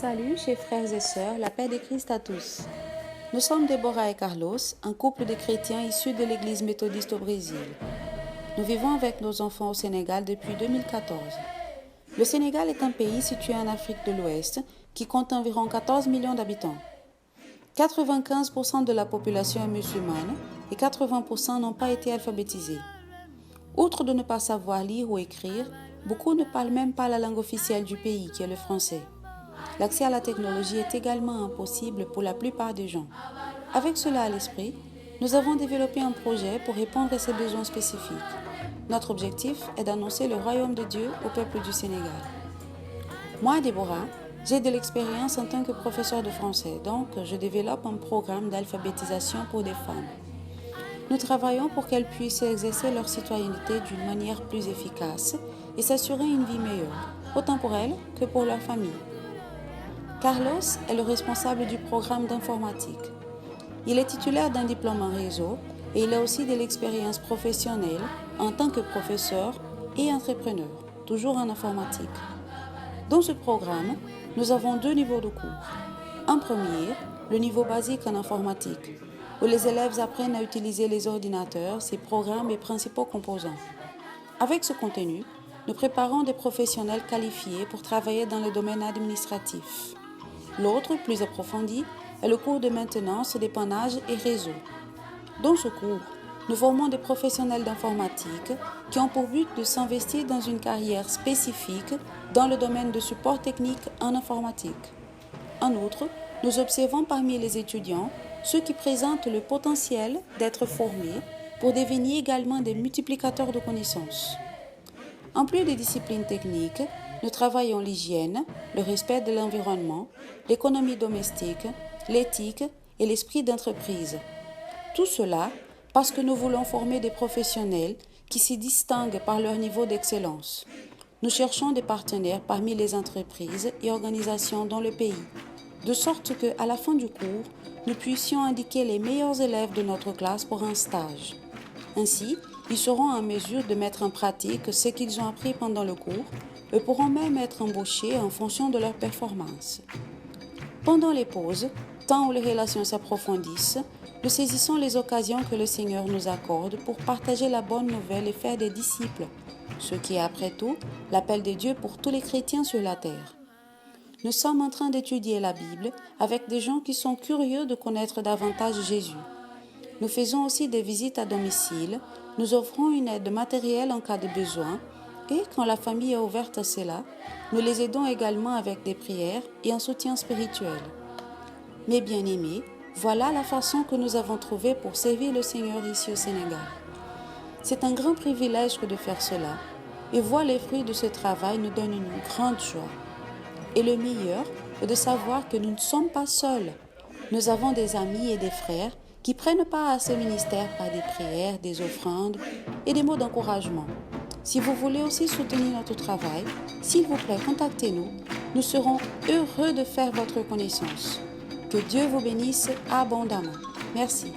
Salut, chers frères et sœurs, la paix de Christ à tous. Nous sommes Déborah et Carlos, un couple de chrétiens issus de l'église méthodiste au Brésil. Nous vivons avec nos enfants au Sénégal depuis 2014. Le Sénégal est un pays situé en Afrique de l'Ouest qui compte environ 14 millions d'habitants. 95% de la population est musulmane et 80% n'ont pas été alphabétisés. Outre de ne pas savoir lire ou écrire, beaucoup ne parlent même pas la langue officielle du pays qui est le français. L'accès à la technologie est également impossible pour la plupart des gens. Avec cela à l'esprit, nous avons développé un projet pour répondre à ces besoins spécifiques. Notre objectif est d'annoncer le royaume de Dieu au peuple du Sénégal. Moi, Déborah, j'ai de l'expérience en tant que professeur de français, donc je développe un programme d'alphabétisation pour des femmes. Nous travaillons pour qu'elles puissent exercer leur citoyenneté d'une manière plus efficace et s'assurer une vie meilleure, autant pour elles que pour leur famille. Carlos est le responsable du programme d'informatique. Il est titulaire d'un diplôme en réseau et il a aussi de l'expérience professionnelle en tant que professeur et entrepreneur, toujours en informatique. Dans ce programme, nous avons 2 niveaux de cours. Un premier, le niveau basique en informatique, où les élèves apprennent à utiliser les ordinateurs, ses programmes et principaux composants. Avec ce contenu, nous préparons des professionnels qualifiés pour travailler dans le domaine administratif. L'autre, plus approfondi, est le cours de maintenance, dépannage et réseau. Dans ce cours, nous formons des professionnels d'informatique qui ont pour but de s'investir dans une carrière spécifique dans le domaine de support technique en informatique. En outre, nous observons parmi les étudiants ceux qui présentent le potentiel d'être formés pour devenir également des multiplicateurs de connaissances. En plus des disciplines techniques, nous travaillons l'hygiène, le respect de l'environnement, l'économie domestique, l'éthique et l'esprit d'entreprise. Tout cela parce que nous voulons former des professionnels qui s'y distinguent par leur niveau d'excellence. Nous cherchons des partenaires parmi les entreprises et organisations dans le pays, de sorte qu'à la fin du cours, nous puissions indiquer les meilleurs élèves de notre classe pour un stage. Ainsi, ils seront en mesure de mettre en pratique ce qu'ils ont appris pendant le cours et pourront même être embauchés en fonction de leur performance. Pendant les pauses, temps où les relations s'approfondissent, nous saisissons les occasions que le Seigneur nous accorde pour partager la bonne nouvelle et faire des disciples, ce qui est après tout l'appel de Dieu pour tous les chrétiens sur la terre. Nous sommes en train d'étudier la Bible avec des gens qui sont curieux de connaître davantage Jésus. Nous faisons aussi des visites à domicile, nous offrons une aide matérielle en cas de besoin et quand la famille est ouverte à cela, nous les aidons également avec des prières et un soutien spirituel. Mes bien-aimés, voilà la façon que nous avons trouvée pour servir le Seigneur ici au Sénégal. C'est un grand privilège que de faire cela et voir les fruits de ce travail nous donne une grande joie. Et le meilleur est de savoir que nous ne sommes pas seuls. Nous avons des amis et des frères qui prennent part à ce ministère par des prières, des offrandes et des mots d'encouragement. Si vous voulez aussi soutenir notre travail, s'il vous plaît, contactez-nous. Nous serons heureux de faire votre connaissance. Que Dieu vous bénisse abondamment. Merci.